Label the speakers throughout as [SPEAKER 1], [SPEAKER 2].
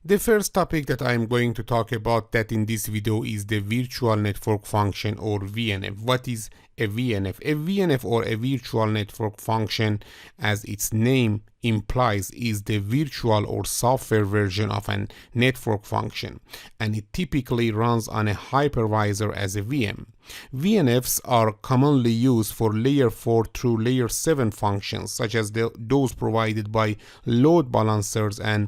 [SPEAKER 1] The first topic that I'm going to talk about that in this video is the virtual network function or VNF. What is a VNF? A VNF or a virtual network function, as its name implies, is the virtual or software version of a network function, and it typically runs on a hypervisor as a VM. VNFs are commonly used for layer 4 through layer 7 functions, such as those provided by load balancers and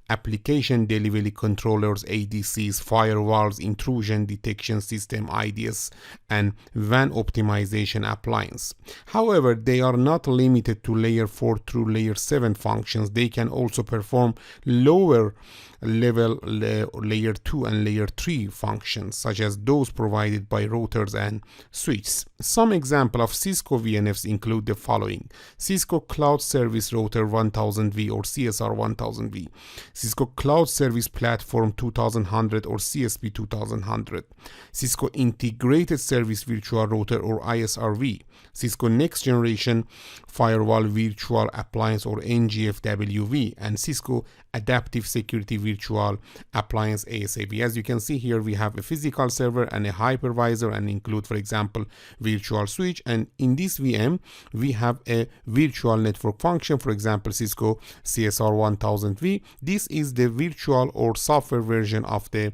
[SPEAKER 1] application delivery controllers, ADCs, firewalls, intrusion detection system, IDS, and WAN optimization appliance. However, they are not limited to layer 4 through layer 7 functions. They can also perform lower level layer 2 and layer 3 functions, such as those provided by routers and switches. Some example of Cisco VNFs include the following: Cisco Cloud Service Router 1000V or CSR 1000V, Cisco Cloud Service Platform 2100 or CSP 2100, Cisco Integrated Service Virtual Router or ISRV, Cisco Next Generation Firewall Virtual Appliance or NGFWV, and Cisco Adaptive Security Virtual Appliance ASAV. As you can see here, we have a physical server and a hypervisor, and include, for example, virtual switch, and in this VM we have a virtual network function, for example Cisco CSR 1000V. This is the virtual or software version of the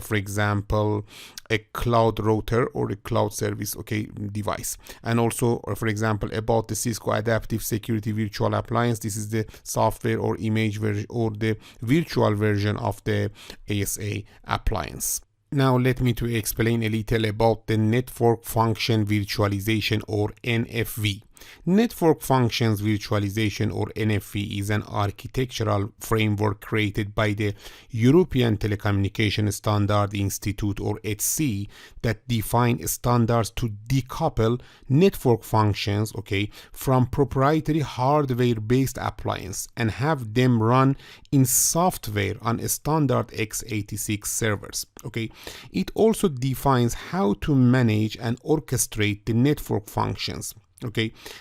[SPEAKER 1] for example a cloud router or a cloud service device. And also for example about the Cisco Adaptive Security Virtual Appliance, this is the software or image version or the virtual version of the ASA appliance. Now let me to explain a little about the network function virtualization or NFV. Network Functions Virtualization or NFV is an architectural framework created by the European Telecommunication Standard Institute or ETSI that define standards to decouple network functions from proprietary hardware-based appliances and have them run in software on standard x86 servers. It also defines how to manage and orchestrate the network functions.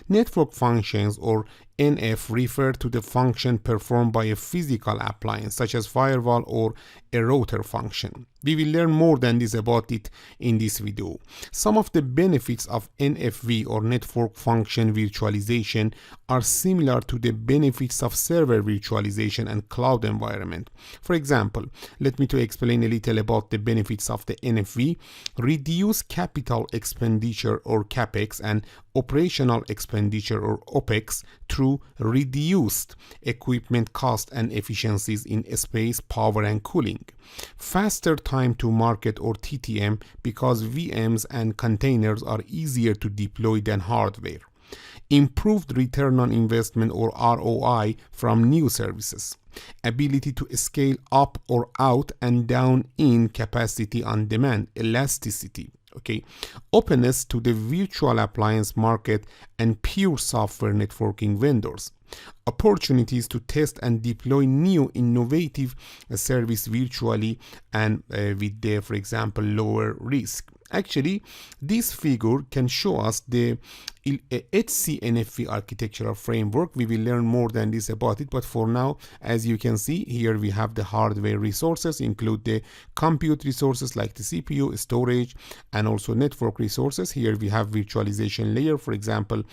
[SPEAKER 1] Network functions or NF refer to the function performed by a physical appliance such as firewall or a router function. We will learn more than this about it in this video. Some of the benefits of NFV or network function virtualization are similar to the benefits of server virtualization and cloud environment. For example, let me to explain a little about the benefits of the NFV. Reduce capital expenditure or CapEx and operational expenditure or OpEx through reduced equipment cost and efficiencies in space, power, and cooling. Faster time to market or TTM because VMs and containers are easier to deploy than hardware. Improved return on investment or ROI from new services. Ability to scale up or out and down in capacity on demand, elasticity. Openness to the virtual appliance market and pure software networking vendors. Opportunities to test and deploy new innovative service virtually and with the, for example, lower risk. Actually, this figure can show us the ETSI NFV architectural framework. We will learn more than this about it, but for now, as you can see here, we have the hardware resources, include the compute resources like the CPU, storage, and also network resources. Here we have virtualization layer, for example,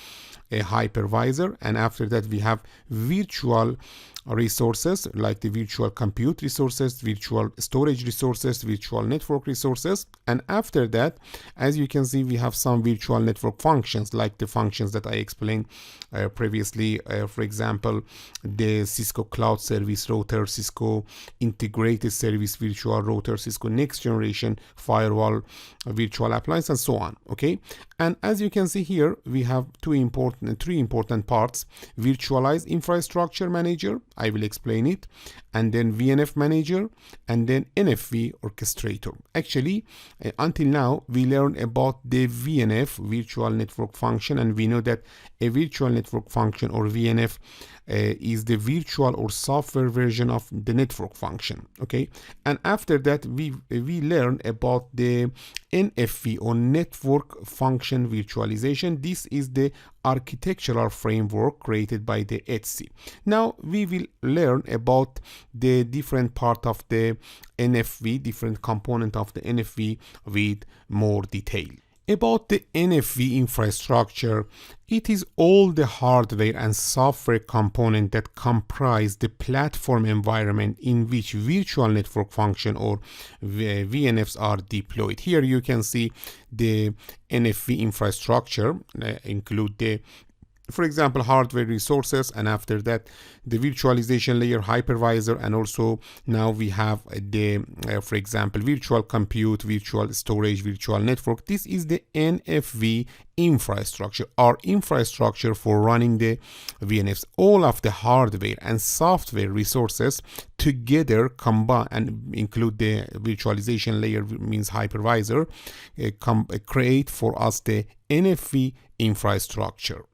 [SPEAKER 1] a hypervisor, and after that we have virtual resources like the virtual compute resources, virtual storage resources, virtual network resources, and after that, as you can see, we have some virtual network functions like the functions that I explained previously, for example the Cisco Cloud Service Router, Cisco Integrated Service Virtual Router, Cisco Next Generation Firewall Virtual Appliance, and so on. And as you can see here, we have three important parts: Virtualized Infrastructure Manager, I will explain it, and then VNF Manager, and then NFV Orchestrator. Actually, until now we learned about the VNF, Virtual Network Function, and we know that a virtual network network function or VNF is the virtual or software version of the network function. Okay, and after that we learn about the NFV or network function virtualization. This is the architectural framework created by the ETSI. Now we will learn about the different part of the NFV, different component of the NFV with more detail. About the NFV infrastructure, it is all the hardware and software component that comprise the platform environment in which virtual network function or VNFs are deployed. Here you can see the NFV infrastructure include the, for example, hardware resources, and after that the virtualization layer, hypervisor, and also now we have the for example, virtual compute, virtual storage, virtual network. This is the NFV infrastructure, our infrastructure for running the VNFs. All of the hardware and software resources together combine and include the virtualization layer, means hypervisor, create for us the NFV infrastructure.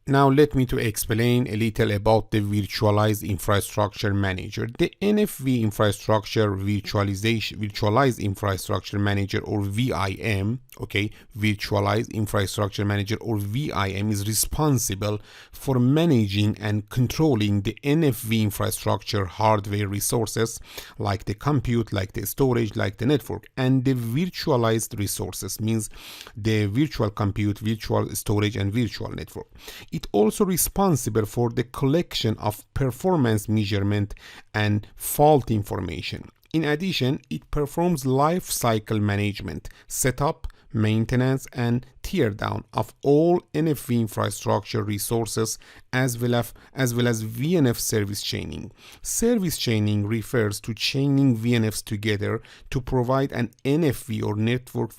[SPEAKER 1] Now let me to explain a little about the Virtualized Infrastructure Manager. The NFV Infrastructure Virtualized Infrastructure Manager, or VIM, okay, Virtualized Infrastructure Manager or VIM, is responsible for managing and controlling the NFV infrastructure hardware resources like the compute, like the storage, like the network, and the virtualized resources, means the virtual compute, virtual storage, and virtual network. It also responsible for the collection of performance measurement and fault information. In addition, it performs life cycle management, setup, maintenance, and teardown of all NFV infrastructure resources, as well as VNF service chaining. Service chaining refers to chaining VNFs together to provide an NFV or network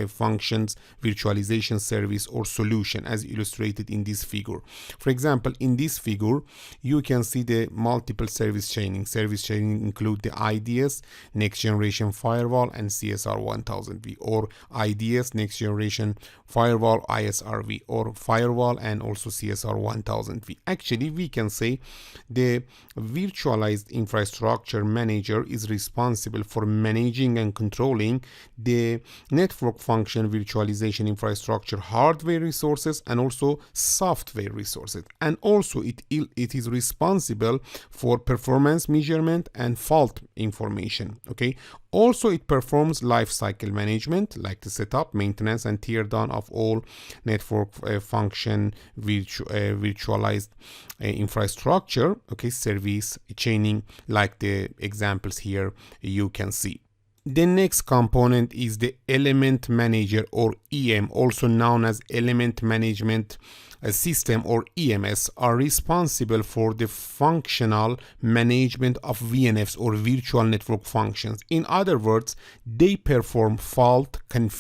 [SPEAKER 1] functions virtualization service or solution, as illustrated in this figure. For example, in this figure you can see the multiple service chaining. Service chaining include the IDS, next generation firewall, and CSR 1000V, or IDS, next generation firewall, ISRV, or firewall and also CSR 1000V. Actually, we can say the Virtualized Infrastructure Manager is responsible for managing and controlling the network function virtualization infrastructure hardware resources and also software resources, and also it is responsible for performance measurement and fault information. Okay, also it performs lifecycle management like the setup, maintenance, and teardown of all network function virtualized infrastructure, okay, service chaining, like the examples here you can see. The next component is the element manager, or EM, also known as element management system or EMS, are responsible for the functional management of VNFs or virtual network functions. In other words, they perform fault configuration